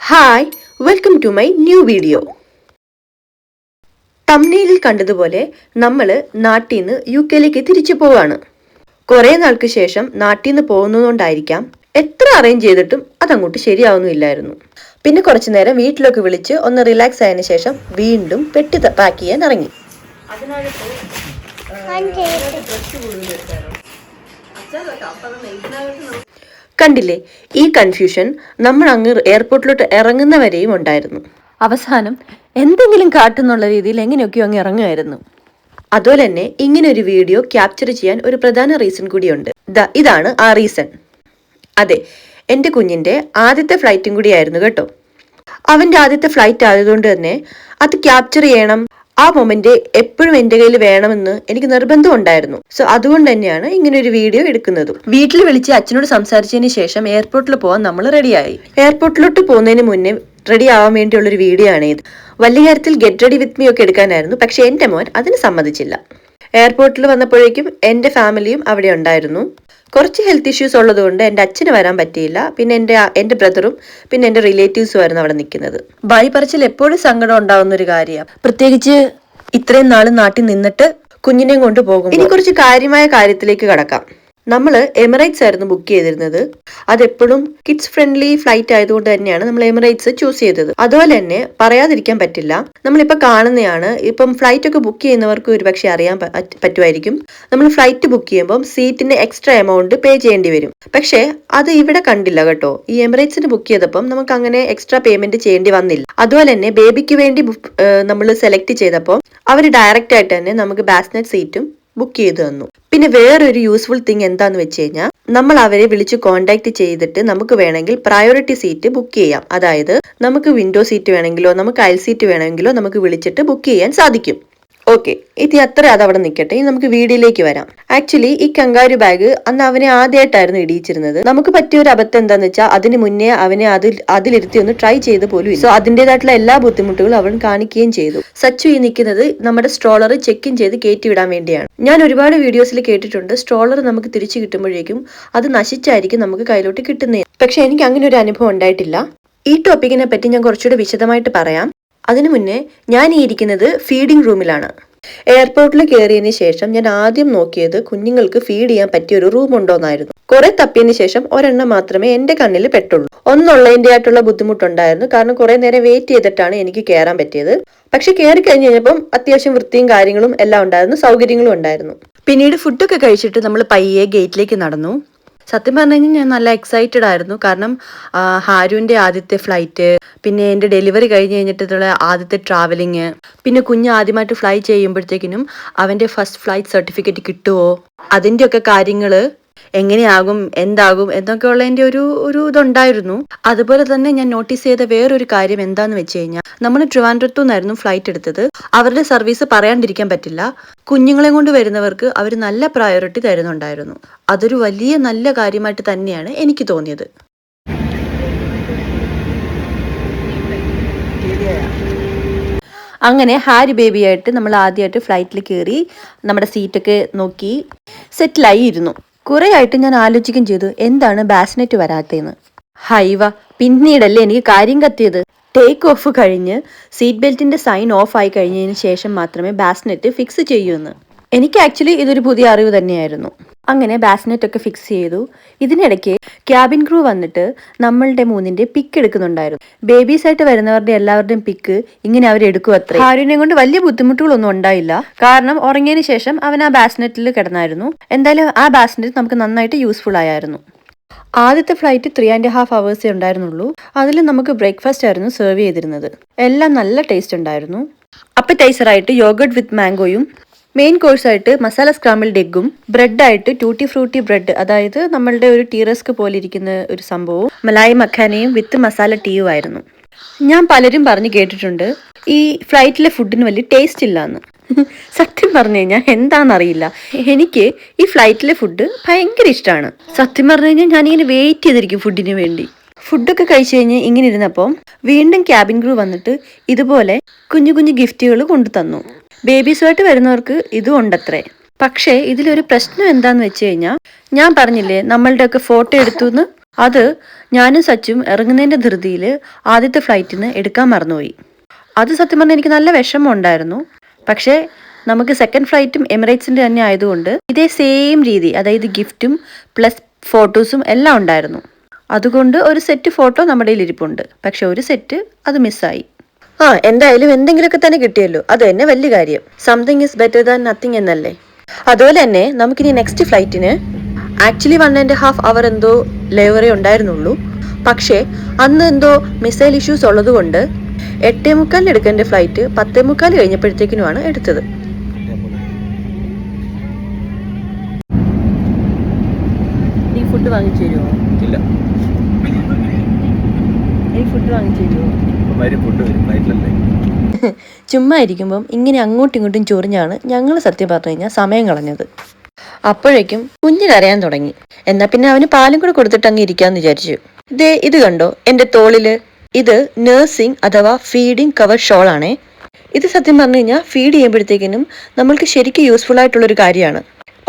Hi, welcome to my new video. തംബ്നെയിലിൽ കണ്ടതുപോലെ നമ്മൾ നാട്ടിൽ നിന്ന് UK തിരിച്ചു പോവാണ്. കുറെ നാൾക്ക് ശേഷം നാട്ടിൽ നിന്ന് പോകുന്നതുകൊണ്ടായിരിക്കാം എത്ര അറേഞ്ച് ചെയ്തിട്ടും അതങ്ങോട്ട് ശരിയാവുന്നില്ലായിരുന്നു. പിന്നെ കുറച്ചു നേരം വീട്ടിലൊക്കെ വിളിച്ച് ഒന്ന് റിലാക്സ് ആയതിനു ശേഷം വീണ്ടും പെട്ടി പാക്ക് ചെയ്യാൻ ഇറങ്ങി. കണ്ടില്ലേ, ഈ കൺഫ്യൂഷൻ നമ്മൾ അങ്ങ് എയർപോർട്ടിലോട്ട് ഇറങ്ങുന്നവരെയും ഉണ്ടായിരുന്നു. അവസാനം എന്തെങ്കിലും കാട്ടുന്നുള്ള രീതിയിൽ എങ്ങനെയൊക്കെയോ അങ്ങ് ഇറങ്ങുമായിരുന്നു. അതുപോലെ തന്നെ ഇങ്ങനെ ഒരു വീഡിയോ ക്യാപ്ചർ ചെയ്യാൻ ഒരു പ്രധാന റീസൺ കൂടിയുണ്ട്. ഇതാണ് ആ റീസൺ. അതെ, എൻ്റെ കുഞ്ഞിൻ്റെ ആദ്യത്തെ ഫ്ലൈറ്റും കൂടിയായിരുന്നു കേട്ടോ. അവൻ്റെ ആദ്യത്തെ ഫ്ലൈറ്റ് ആയതുകൊണ്ട് തന്നെ അത് ക്യാപ്ചർ ചെയ്യണം, ആ മൊമെന്റ് എപ്പോഴും എന്റെ കയ്യിൽ വേണമെന്ന് എനിക്ക് നിർബന്ധം ഉണ്ടായിരുന്നു. സോ അതുകൊണ്ട് തന്നെയാണ് ഇങ്ങനെ ഒരു വീഡിയോ എടുക്കുന്നതും. വീട്ടിൽ വിളിച്ച് അച്ഛനോട് സംസാരിച്ചതിന് ശേഷം എയർപോർട്ടിൽ പോകാൻ നമ്മൾ റെഡിയായി. എയർപോർട്ടിലോട്ട് പോകുന്നതിന് മുന്നേ റെഡി ആവാൻ വേണ്ടിയുള്ളൊരു വീഡിയോ ആണ് ഇത്. വലിയ കാര്യത്തിൽ ഗെറ്റ് റെഡി വിത്ത് മീ ഒക്കെ എടുക്കാനായിരുന്നു, പക്ഷെ എന്റെ മോൻ അതിന് സമ്മതിച്ചില്ല. എയർപോർട്ടിൽ വന്നപ്പോഴേക്കും എന്റെ ഫാമിലിയും അവിടെ ഉണ്ടായിരുന്നു. കുറച്ച് ഹെൽത്ത് ഇഷ്യൂസ് ഉള്ളതുകൊണ്ട് എൻ്റെ അച്ഛന് വരാൻ പറ്റിയില്ല. പിന്നെ എൻ്റെ ബ്രദറും പിന്നെ എൻ്റെ റിലേറ്റീവ്സും ആയിരുന്നു അവിടെ നിൽക്കുന്നത്. ബൈ പറച്ചിൽ എപ്പോഴും സങ്കടം ഉണ്ടാവുന്ന ഒരു കാര്യമാണ്, പ്രത്യേകിച്ച് ഇത്രയും നാളും നാട്ടിൽ നിന്നിട്ട് കുഞ്ഞിനെയും കൊണ്ട് പോകും. ഇനി കുറച്ച് കാര്യമായ കാര്യത്തിലേക്ക് കടക്കാം. നമ്മൾ എമിറേറ്റ്സ് ആയിരുന്നു ബുക്ക് ചെയ്തിരുന്നത്. അതെപ്പോഴും കിഡ്സ് ഫ്രണ്ട്ലി ഫ്ലൈറ്റ് ആയതുകൊണ്ട് തന്നെയാണ് നമ്മൾ എമിറേറ്റ്സ് ചൂസ് ചെയ്തത്. അതുപോലെ തന്നെ പറയാതിരിക്കാൻ പറ്റില്ല, നമ്മളിപ്പോൾ കാണുന്നതാണ്. ഇപ്പം ഫ്ലൈറ്റ് ഒക്കെ ബുക്ക് ചെയ്യുന്നവർക്ക് ഒരുപക്ഷെ അറിയാൻ പറ്റുമായിരിക്കും. നമ്മൾ ഫ്ലൈറ്റ് ബുക്ക് ചെയ്യുമ്പോൾ സീറ്റിന് എക്സ്ട്രാ എമൗണ്ട് പേ ചെയ്യേണ്ടി വരും. പക്ഷേ അത് ഇവിടെ കണ്ടില്ല കേട്ടോ. ഈ എമിറേറ്റ്സിന് ബുക്ക് ചെയ്തപ്പം നമുക്ക് അങ്ങനെ എക്സ്ട്രാ പേയ്മെന്റ് ചെയ്യേണ്ടി വന്നില്ല. അതുപോലെ തന്നെ ബേബിക്ക് വേണ്ടി നമ്മൾ സെലക്ട് ചെയ്തപ്പോൾ അവർ ഡയറക്റ്റ് ആയിട്ട് തന്നെ നമുക്ക് ബാസ്നെറ്റ് സീറ്റും ബുക്ക് ചെയ്തു തന്നു. പിന്നെ വേറൊരു യൂസ്ഫുൾ തിങ് എന്താന്ന് വെച്ച് കഴിഞ്ഞാൽ, നമ്മൾ അവരെ വിളിച്ച് കോണ്ടാക്ട് ചെയ്തിട്ട് നമുക്ക് വേണമെങ്കിൽ പ്രയോറിറ്റി സീറ്റ് ബുക്ക് ചെയ്യാം. അതായത് നമുക്ക് വിൻഡോ സീറ്റ് വേണമെങ്കിലോ നമുക്ക് അയൽ സീറ്റ് വേണമെങ്കിലോ നമുക്ക് വിളിച്ചിട്ട് ബുക്ക് ചെയ്യാൻ സാധിക്കും. ഓക്കെ, ഇത് അത്ര അതവിടെ നിൽക്കട്ടെ. ഇനി നമുക്ക് വീഡിയോയിലേക്ക് വരാം. ആക്ച്വലി ഈ കങ്കാരു ബാഗ് അന്ന് അവനെ ആദ്യമായിട്ടായിരുന്നു ഇടിയിച്ചിരുന്നത്. നമുക്ക് പറ്റിയ ഒരു അബദ്ധം എന്താന്ന് വെച്ചാൽ അതിന് മുന്നേ അവനെ അതിലിരുത്തി ഒന്ന് ട്രൈ ചെയ്ത് പോലും. സോ അതിൻ്റെതായിട്ടുള്ള എല്ലാ ബുദ്ധിമുട്ടുകളും അവൻ കാണിക്കുകയും ചെയ്തു. സച്ചു ഈ നിൽക്കുന്നത് നമ്മുടെ സ്ട്രോളർ ചെക്ക് ഇൻ ചെയ്ത് കയറ്റി വിടാൻ വേണ്ടിയാണ്. ഞാൻ ഒരുപാട് വീഡിയോസിൽ കേട്ടിട്ടുണ്ട്, സ്ട്രോളർ നമുക്ക് തിരിച്ചു കിട്ടുമ്പോഴേക്കും അത് നശിച്ചായിരിക്കും നമുക്ക് കയ്യിലോട്ട് കിട്ടുന്നത്. പക്ഷെ എനിക്ക് അങ്ങനെ ഒരു അനുഭവം ഉണ്ടായിട്ടില്ല. ഈ ടോപ്പിക്കിനെ പറ്റി ഞാൻ കുറച്ചുകൂടെ വിശദമായിട്ട് പറയാം. അതിനു മുന്നേ ഞാൻ ഈ ഇരിക്കുന്നത് ഫീഡിംഗ് റൂമിലാണ്. എയർപോർട്ടിൽ കയറിയതിന് ശേഷം ഞാൻ ആദ്യം നോക്കിയത് കുഞ്ഞുങ്ങൾക്ക് ഫീഡ് ചെയ്യാൻ പറ്റിയ ഒരു റൂം ഉണ്ടോന്നായിരുന്നു. കുറെ തപ്പിയതിന് ശേഷം ഒരെണ്ണം മാത്രമേ എന്റെ കണ്ണിൽ പെട്ടുള്ളൂ. ഒന്നുള്ളതിന്റെ ആയിട്ടുള്ള ബുദ്ധിമുട്ടുണ്ടായിരുന്നു, കാരണം കുറെ നേരം വെയിറ്റ് ചെയ്തിട്ടാണ് എനിക്ക് കയറാൻ പറ്റിയത്. പക്ഷെ കയറി കഴിഞ്ഞ് കഴിഞ്ഞപ്പം അത്യാവശ്യം വൃത്തിയും കാര്യങ്ങളും എല്ലാം ഉണ്ടായിരുന്നു, സൗകര്യങ്ങളും ഉണ്ടായിരുന്നു. പിന്നീട് ഫുഡൊക്കെ കഴിച്ചിട്ട് നമ്മൾ പയ്യെ ഗേറ്റിലേക്ക് നടന്നു. സത്യം പറഞ്ഞു കഴിഞ്ഞാൽ ഞാൻ നല്ല എക്സൈറ്റഡ് ആയിരുന്നു. കാരണം ഹാരുവിൻ്റെ ആദ്യത്തെ ഫ്ലൈറ്റ്, പിന്നെ എൻ്റെ ഡെലിവറി കഴിഞ്ഞ് കഴിഞ്ഞിട്ടുള്ള ആദ്യത്തെ ട്രാവലിങ്, പിന്നെ കുഞ്ഞ് ആദ്യമായിട്ട് ഫ്ലൈ ചെയ്യുമ്പോഴത്തേക്കിനും അവൻ്റെ ഫസ്റ്റ് ഫ്ലൈറ്റ് സർട്ടിഫിക്കറ്റ് കിട്ടുമോ, അതിൻ്റെയൊക്കെ കാര്യങ്ങൾ എങ്ങനെയാകും എന്താകും എന്നൊക്കെ ഉള്ളതിൻ്റെ ഒരു ഇതുണ്ടായിരുന്നു. അതുപോലെ തന്നെ ഞാൻ നോട്ടീസ് ചെയ്ത വേറൊരു കാര്യം എന്താന്ന് വെച്ച് കഴിഞ്ഞാൽ, നമ്മൾ ട്രിവാൻഡ്രത്തു നിന്നായിരുന്നു ഫ്ലൈറ്റ് എടുത്തത്. അവരുടെ സർവീസ് പറയാണ്ടിരിക്കാൻ പറ്റില്ല. കുഞ്ഞുങ്ങളെ കൊണ്ട് വരുന്നവർക്ക് അവർ നല്ല പ്രയോറിറ്റി തരുന്നുണ്ടായിരുന്നു. അതൊരു വലിയ നല്ല കാര്യമായിട്ട് തന്നെയാണ് എനിക്ക് തോന്നിയത്. അങ്ങനെ ഹാരി ബേബിയായിട്ട് നമ്മൾ ആദ്യമായിട്ട് ഫ്ലൈറ്റിൽ കയറി നമ്മുടെ സീറ്റൊക്കെ നോക്കി സെറ്റിലായി ഇരുന്നു. കുറെ ആയിട്ട് ഞാൻ ആലോചിക്കുകയും ചെയ്തു, എന്താണ് ബാസ്നെറ്റ് വരാത്തതെന്ന്. ഹൈവ, പിന്നീടല്ലേ എനിക്ക് കാര്യം കത്തിയത്. ടേക്ക് ഓഫ് കഴിഞ്ഞ് സീറ്റ് ബെൽറ്റിന്റെ സൈൻ ഓഫ് ആയി കഴിഞ്ഞതിന് ശേഷം മാത്രമേ ബാസ്നെറ്റ് ഫിക്സ് ചെയ്യൂ എന്ന്. എനിക്ക് ആക്ച്വലി ഇതൊരു പുതിയ അറിവ് തന്നെയായിരുന്നു. അങ്ങനെ ബാസ്നെറ്റ് ഒക്കെ ഫിക്സ് ചെയ്തു. ഇതിനിടയ്ക്ക് ക്യാബിൻ ക്രൂ വന്നിട്ട് നമ്മളുടെ മൂന്നിന്റെ പിക്ക് എടുക്കുന്നുണ്ടായിരുന്നു. ബേബീസ് ആയിട്ട് വരുന്നവരുടെ എല്ലാവരുടെയും പിക്ക് ഇങ്ങനെ അവരെടുക്കും അത്ര. ഹാരുവിനെ കൊണ്ട് വലിയ ബുദ്ധിമുട്ടുകളൊന്നും ഉണ്ടായില്ല, കാരണം ഉറങ്ങിയതിന് ശേഷം അവൻ ആ ബാസ്നെറ്റിൽ കിടന്നായിരുന്നു. എന്തായാലും ആ ബാസ്നെറ്റ് നമുക്ക് നന്നായിട്ട് യൂസ്ഫുൾ ആയിരുന്നു. ആദ്യത്തെ ഫ്ലൈറ്റ് 3.5 hours ഉണ്ടായിരുന്നുള്ളൂ. അതിൽ നമുക്ക് ബ്രേക്ക്ഫാസ്റ്റ് ആയിരുന്നു സെർവ് ചെയ്തിരുന്നത്. എല്ലാം നല്ല ടേസ്റ്റ് ഉണ്ടായിരുന്നു. അപ്പറ്റൈസറായിട്ട് യോഗർട്ട് വിത്ത് മാംഗോയും, മെയിൻ കോഴ്സായിട്ട് മസാല സ്ക്രാമ്പിൾഡ് എഗ്ഗും, ബ്രെഡായിട്ട് ടൂട്ടി ഫ്രൂട്ടി ബ്രെഡ്, അതായത് നമ്മളുടെ ഒരു ടീ റസ്ക് പോലെ ഇരിക്കുന്ന ഒരു സംഭവവും, മലായി മഖാനയും വിത്ത് മസാല ടീയും ആയിരുന്നു. ഞാൻ പലരും പറഞ്ഞു കേട്ടിട്ടുണ്ട് ഈ ഫ്ലൈറ്റിലെ ഫുഡിന് വലിയ ടേസ്റ്റ് ഇല്ലാന്ന്. സത്യം പറഞ്ഞു കഴിഞ്ഞാൽ എന്താണെന്നറിയില്ല, എനിക്ക് ഈ ഫ്ലൈറ്റിലെ ഫുഡ് ഭയങ്കര ഇഷ്ടമാണ്. സത്യം പറഞ്ഞു കഴിഞ്ഞാൽ ഞാനിങ്ങനെ വെയിറ്റ് ചെയ്തിരിക്കും ഫുഡിന് വേണ്ടി. ഫുഡൊക്കെ കഴിച്ചു കഴിഞ്ഞ് ഇങ്ങനെ ഇരുന്നപ്പം വീണ്ടും ക്യാബിൻ ക്രൂ വന്നിട്ട് ഇതുപോലെ കുഞ്ഞു കുഞ്ഞു ഗിഫ്റ്റുകൾ കൊണ്ടു തന്നു. ബേബീസുമായിട്ട് വരുന്നവർക്ക് ഇതും ഉണ്ടത്രേ. പക്ഷേ ഇതിലൊരു പ്രശ്നം എന്താന്ന് വെച്ച് കഴിഞ്ഞാൽ, ഞാൻ പറഞ്ഞില്ലേ നമ്മളുടെ ഒക്കെ ഫോട്ടോ എടുത്തു എന്ന്, അത് ഞാനും സച്ചും ഇറങ്ങുന്നതിൻ്റെ ധൃതിയിൽ ആദ്യത്തെ ഫ്ലൈറ്റിന് എടുക്കാൻ മറന്നുപോയി. അത് സത്യം പറഞ്ഞാൽ എനിക്ക് നല്ല വിഷമം ഉണ്ടായിരുന്നു. പക്ഷേ നമുക്ക് സെക്കൻഡ് ഫ്ലൈറ്റും എമിറേറ്റ്സിൻ്റെ തന്നെ ആയതുകൊണ്ട് ഇതേ സെയിം രീതി, അതായത് ഗിഫ്റ്റും പ്ലസ് ഫോട്ടോസും എല്ലാം ഉണ്ടായിരുന്നു. അതുകൊണ്ട് ഒരു സെറ്റ് ഫോട്ടോ നമ്മുടെ കയ്യിൽ ഇരിപ്പുണ്ട്. പക്ഷെ ഒരു സെറ്റ് അത് മിസ്സായി. എന്തായാലും എന്തെങ്കിലുമൊക്കെ തന്നെ കിട്ടിയല്ലോ, അത് തന്നെ വലിയ കാര്യം. Something is better than nothing എന്നല്ലേ. അതുപോലെ തന്നെ നമുക്കിനി നെക്സ്റ്റ് ഫ്ലൈറ്റിന് ആക്ച്വലി 1.5 hour എന്തോ ലേവറേ ഉണ്ടായിരുന്നുള്ളൂ. പക്ഷേ അന്ന് എന്തോ മിസൈൽ ഇഷ്യൂസ് ഉള്ളത് കൊണ്ട് 8:45 എടുക്കേണ്ട ഫ്ലൈറ്റ് 10:45 കഴിഞ്ഞപ്പോഴത്തേക്കിനുമാണ് എടുത്തത്. നീ ഫുഡ് വാങ്ങിച്ചു തരുമോ? ഇല്ല. നീ ഫുഡ് വാങ്ങിച്ചു തരുമോ? ചുമ്മാ ഇരിക്കുമ്പം ഇങ്ങനെ അങ്ങോട്ടും ഇങ്ങോട്ടും ചൊറിഞ്ഞാണ് ഞങ്ങൾ സത്യം പറഞ്ഞു കഴിഞ്ഞാൽ സമയം കളഞ്ഞത്. അപ്പോഴേക്കും കുഞ്ഞിനറിയാൻ തുടങ്ങി. എന്നാ പിന്നെ അവന് പാലും കൂടെ കൊടുത്തിട്ട് അങ്ങ് ഇരിക്കാന്ന് വിചാരിച്ചു. ഇത് കണ്ടോ എൻ്റെ തോളില്? ഇത് നഴ്സിംഗ് അഥവാ ഫീഡിങ് കവർ ഷോൾ ആണേ. ഇത് സത്യം പറഞ്ഞു കഴിഞ്ഞാൽ ഫീഡ് ചെയ്യുമ്പോഴത്തേക്കിനും നമ്മൾക്ക് ശരിക്കും യൂസ്ഫുൾ ആയിട്ടുള്ളൊരു കാര്യമാണ്.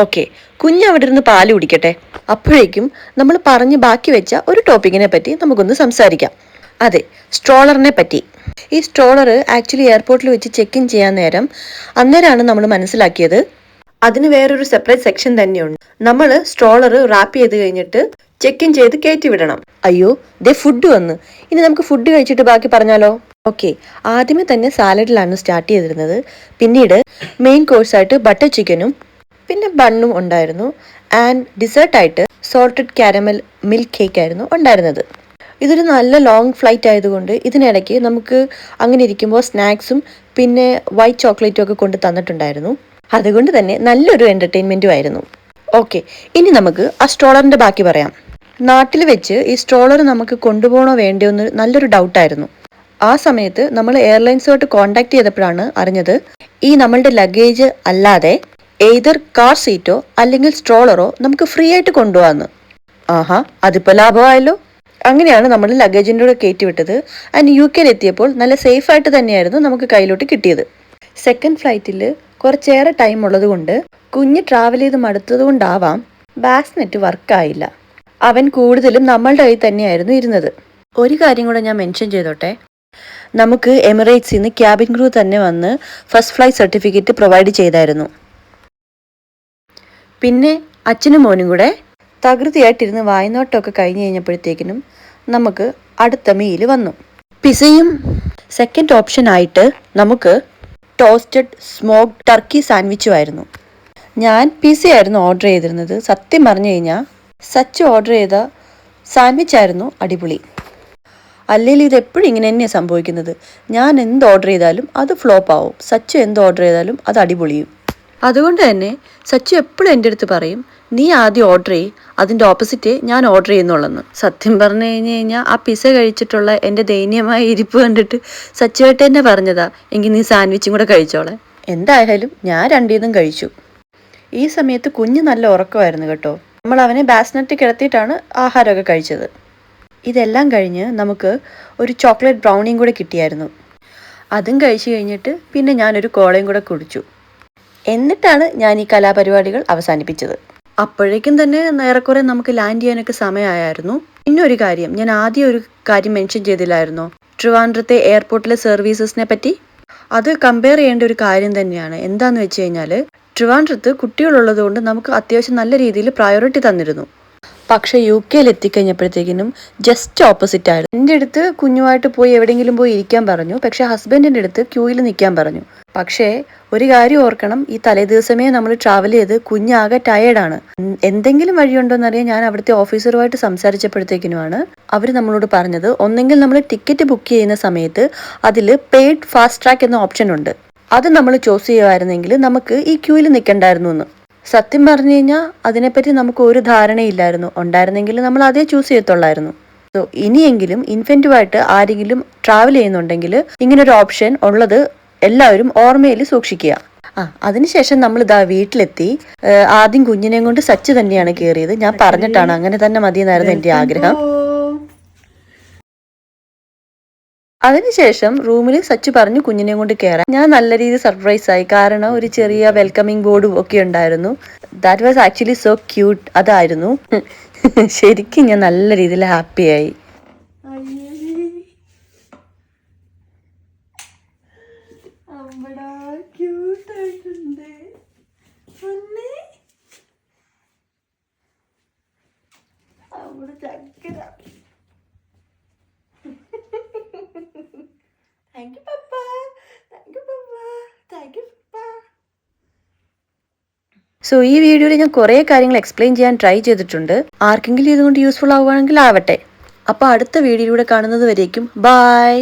ഓക്കെ, കുഞ്ഞ് അവിടെ ഇരുന്ന് പാല് കുടിക്കട്ടെ. അപ്പോഴേക്കും നമ്മൾ പറഞ്ഞ് ബാക്കി വെച്ച ഒരു ടോപ്പിക്കിനെ പറ്റി നമുക്കൊന്ന് സംസാരിക്കാം. അതെ, സ്ട്രോളറിനെ പറ്റി. ഈ സ്ട്രോളർ ആക്ച്വലി എയർപോർട്ടിൽ വെച്ച് ചെക്ക് ഇൻ ചെയ്യാൻ അന്നേരമാണ് നമ്മൾ മനസ്സിലാക്കിയത് അതിന് വേറൊരു സെപ്പറേറ്റ് സെക്ഷൻ തന്നെയുണ്ട്. നമ്മൾ സ്ട്രോളർ റാപ്പ് ചെയ്ത് കഴിഞ്ഞിട്ട് ചെക്ക് ഇൻ ചെയ്ത് കയറ്റി വിടണം. അയ്യോ, ദേ ഫുഡ് വന്ന്. ഇനി നമുക്ക് ഫുഡ് കഴിച്ചിട്ട് ബാക്കി പറഞ്ഞാലോ? ഓക്കെ, ആദ്യമേ തന്നെ സാലഡിലാണ് സ്റ്റാർട്ട് ചെയ്തിരുന്നത്. പിന്നീട് മെയിൻ കോഴ്സായിട്ട് ബട്ടർ ചിക്കനും പിന്നെ ബണ്ണും ഉണ്ടായിരുന്നു. ആൻഡ് ഡിസേർട്ടായിട്ട് സോൾട്ടഡ് കാരമൽ മിൽക്ക് കേക്ക് ആയിരുന്നു ഉണ്ടായിരുന്നത്. ഇതൊരു നല്ല ലോങ് ഫ്ലൈറ്റ് ആയതുകൊണ്ട് ഇതിനിടയ്ക്ക് നമുക്ക് അങ്ങനെ ഇരിക്കുമ്പോൾ സ്നാക്സും പിന്നെ വൈറ്റ് ചോക്ലേറ്റും ഒക്കെ കൊണ്ട് തന്നിട്ടുണ്ടായിരുന്നു. അതുകൊണ്ട് തന്നെ നല്ലൊരു എൻ്റർടൈൻമെൻറ്റും ആയിരുന്നു. ഓക്കെ, ഇനി നമുക്ക് ആ സ്ട്രോളറിൻ്റെ ബാക്കി പറയാം. നാട്ടിൽ വെച്ച് ഈ സ്ട്രോളർ നമുക്ക് കൊണ്ടുപോകണോ വേണ്ടയോ എന്ന് നല്ലൊരു ഡൗട്ടായിരുന്നു. ആ സമയത്ത് നമ്മൾ എയർലൈൻസുമായിട്ട് കോൺടാക്ട് ചെയ്തപ്പോഴാണ് അറിഞ്ഞത് ഈ നമ്മളുടെ ലഗേജ് അല്ലാതെ എയ്തർ കാർ സീറ്റോ അല്ലെങ്കിൽ സ്ട്രോളറോ നമുക്ക് ഫ്രീ ആയിട്ട് കൊണ്ടുപോകാമെന്ന്. ആഹാ, അതിപ്പോൾ ലാഭമായല്ലോ. അങ്ങനെയാണ് നമ്മൾ ലഗേജിൻ്റെ കൂടെ കയറ്റി വിട്ടത്. ആൻഡ് UK എത്തിയപ്പോൾ നല്ല സേഫായിട്ട് തന്നെയായിരുന്നു നമുക്ക് കയ്യിലോട്ട് കിട്ടിയത്. സെക്കൻഡ് ഫ്ലൈറ്റിൽ കുറച്ചേറെ ടൈം ഉള്ളത് കൊണ്ട് കുഞ്ഞ് ട്രാവൽ ചെയ്ത് മടുത്തത് കൊണ്ടാവാം ബാസ്നെറ്റ് വർക്കായില്ല. അവൻ കൂടുതലും നമ്മളുടെ കയ്യിൽ തന്നെയായിരുന്നു ഇരുന്നത്. ഒരു കാര്യം കൂടെ ഞാൻ മെൻഷൻ ചെയ്തോട്ടെ. നമുക്ക് എമിറേറ്റ്സിൽ നിന്ന് ക്യാബിൻ ക്രൂ തന്നെ വന്ന് ഫസ്റ്റ് ഫ്ലൈറ്റ് സർട്ടിഫിക്കറ്റ് പ്രൊവൈഡ് ചെയ്തായിരുന്നു. പിന്നെ അച്ഛനും മോനും കൂടെ തകൃതിയായിട്ടിരുന്ന് വായ്നോട്ടമൊക്കെ കഴിഞ്ഞ് കഴിഞ്ഞപ്പോഴത്തേക്കിനും നമുക്ക് അടുത്ത മീൽ വന്നു. പിസയും സെക്കൻഡ് ഓപ്ഷൻ ആയിട്ട് നമുക്ക് ടോസ്റ്റഡ് സ്മോക്ഡ് ടർക്കി സാൻഡ്വിച്ചും ആയിരുന്നു. ഞാൻ പിസയായിരുന്നു ഓർഡർ ചെയ്തിരുന്നത്. സത്യം പറഞ്ഞു കഴിഞ്ഞാൽ സച്ച് ഓർഡർ ചെയ്ത സാൻഡ്വിച്ച് ആയിരുന്നു അടിപൊളി. അല്ലെങ്കിൽ ഇത് എപ്പോഴും ഇങ്ങനെ തന്നെയാണ് സംഭവിക്കുന്നത്. ഞാൻ എന്ത് ഓർഡർ ചെയ്താലും അത് ഫ്ലോപ്പ് ആവും, സച്ച് എന്ത് ഓർഡർ ചെയ്താലും അത് അടിപൊളിയും. അതുകൊണ്ട് തന്നെ സച്ചു എപ്പോഴും എൻ്റെ അടുത്ത് പറയും, നീ ആദ്യം ഓർഡർ ചെയ്യ്, അതിൻ്റെ ഓപ്പോസിറ്റ് ഞാൻ ഓർഡർ ചെയ്യുന്നുള്ളെന്ന്. സത്യം പറഞ്ഞു കഴിഞ്ഞാൽ ആ പിസ കഴിച്ചിട്ടുള്ള എൻ്റെ ദയനീയമായ ഇരിപ്പ് കണ്ടിട്ട് സച്ചുവായിട്ട് തന്നെ പറഞ്ഞതാ, എങ്കിൽ നീ സാൻഡ്വിച്ചും കൂടെ കഴിച്ചോളെ. എന്തായാലും ഞാൻ രണ്ടീന്നും കഴിച്ചു. ഈ സമയത്ത് കുഞ്ഞ് നല്ല ഉറക്കമായിരുന്നു കേട്ടോ. നമ്മൾ അവനെ ബാസ്നറ്റ് കിടത്തിയിട്ടാണ് ആഹാരമൊക്കെ കഴിച്ചത്. ഇതെല്ലാം കഴിഞ്ഞ് നമുക്ക് ഒരു ചോക്ലേറ്റ് ബ്രൗണിയും കൂടെ കിട്ടിയായിരുന്നു. അതും കഴിച്ചു കഴിഞ്ഞിട്ട് പിന്നെ ഞാനൊരു കോളയും കൂടെ കുടിച്ചു. എന്നിട്ടാണ് ഞാൻ ഈ കലാപരിപാടികൾ അവസാനിപ്പിച്ചത്. അപ്പോഴേക്കും തന്നെ ഏറെക്കുറെ നമുക്ക് ലാൻഡ് ചെയ്യാനൊക്കെ സമയമായിരുന്നു. ഒരു കാര്യം ഞാൻ ആദ്യം ഒരു കാര്യം മെൻഷൻ ചെയ്തില്ലായിരുന്നോ, ട്രിവാൻഡ്രത്തെ എയർപോർട്ടിലെ സർവീസസിനെ പറ്റി. അത് കമ്പയർ ചെയ്യേണ്ട ഒരു കാര്യം തന്നെയാണ്. എന്താന്ന് വെച്ച് കഴിഞ്ഞാൽ ട്രിവാൻഡ്രത്ത് കുട്ടികളുള്ളത് കൊണ്ട് നമുക്ക് അത്യാവശ്യം നല്ല രീതിയിൽ പ്രയോറിറ്റി തന്നിരുന്നു. പക്ഷെ UK എത്തിക്കഴിഞ്ഞപ്പോഴത്തേക്കിനും ജസ്റ്റ് ഓപ്പോസിറ്റ് ആയിരുന്നു. എൻ്റെ അടുത്ത് കുഞ്ഞുമായിട്ട് പോയി എവിടെയെങ്കിലും പോയി ഇരിക്കാൻ പറഞ്ഞു. പക്ഷെ ഹസ്ബൻഡിൻ്റെ അടുത്ത് ക്യൂയിൽ നിൽക്കാൻ പറഞ്ഞു. പക്ഷേ ഒരു കാര്യം ഓർക്കണം, ഈ തലേദിവസമേ നമ്മൾ ട്രാവൽ ചെയ്ത് കുഞ്ഞാകെ ടയേർഡാണ്. എന്തെങ്കിലും വഴിയുണ്ടോയെന്നറിയാൻ ഞാൻ അവിടുത്തെ ഓഫീസറുമായിട്ട് സംസാരിച്ചപ്പോഴത്തേക്കിനുമാണ് അവർ നമ്മളോട് പറഞ്ഞത്, ഒന്നെങ്കിൽ നമ്മൾ ടിക്കറ്റ് ബുക്ക് ചെയ്യുന്ന സമയത്ത് അതിൽ പെയ്ഡ് ഫാസ്റ്റ് ട്രാക്ക് എന്ന ഓപ്ഷൻ ഉണ്ട്, അത് നമ്മൾ ചൂസ് ചെയ്യുമായിരുന്നെങ്കിൽ നമുക്ക് ഈ ക്യൂയിൽ നിൽക്കണ്ടായിരുന്നു എന്ന്. സത്യം പറഞ്ഞു കഴിഞ്ഞാൽ അതിനെപ്പറ്റി നമുക്ക് ഒരു ധാരണയില്ലായിരുന്നു. ഉണ്ടായിരുന്നെങ്കിൽ നമ്മൾ അതേ ചൂസ് ചെയ്യത്തുള്ളായിരുന്നു. സോ ഇനിയെങ്കിലും ഇൻഫെൻറ്റുമായിട്ട് ആരെങ്കിലും ട്രാവൽ ചെയ്യുന്നുണ്ടെങ്കിൽ ഇങ്ങനൊരു ഓപ്ഷൻ ഉള്ളത് എല്ലാവരും ഓർമ്മയിൽ സൂക്ഷിക്കുക. അതിനുശേഷം നമ്മൾ ഇതാ വീട്ടിലെത്തി. ആദ്യം കുഞ്ഞിനെയും കൊണ്ട് സച്ച് തന്നെയാണ് കയറിയത്. ഞാൻ പറഞ്ഞിട്ടാണ് അങ്ങനെ തന്നെ മതിയെന്നായിരുന്നു എൻ്റെ ആഗ്രഹം. അതിനുശേഷം റൂമിൽ സച്ചു പറഞ്ഞു കുഞ്ഞിനെയും കൊണ്ട് കയറാൻ. ഞാൻ നല്ല രീതിയിൽ സർപ്രൈസ് ആയി. കാരണം ഒരു ചെറിയ വെൽക്കമിങ് ബോർഡും ഒക്കെ ഉണ്ടായിരുന്നു. That was actually so cute. അതായിരുന്നു ശരിക്കും ഞാൻ നല്ല രീതിയിൽ ഹാപ്പിയായി. Thank you, Papa. Thank you, Papa. Thank you, Papa. So ഈ വീഡിയോയിൽ ഞാൻ കുറേ കാര്യങ്ങൾ എക്സ്പ്ലെയിൻ ചെയ്യാൻ ട്രൈ ചെയ്തിട്ടുണ്ട്. ആർക്കെങ്കിലും ഇതുകൊണ്ട് യൂസ്ഫുൾ ആവുകയാണെങ്കിൽ ആവട്ടെ. അപ്പോൾ അടുത്ത വീഡിയോയിലൂടെ കാണുന്നത് വരേക്കും ബൈ.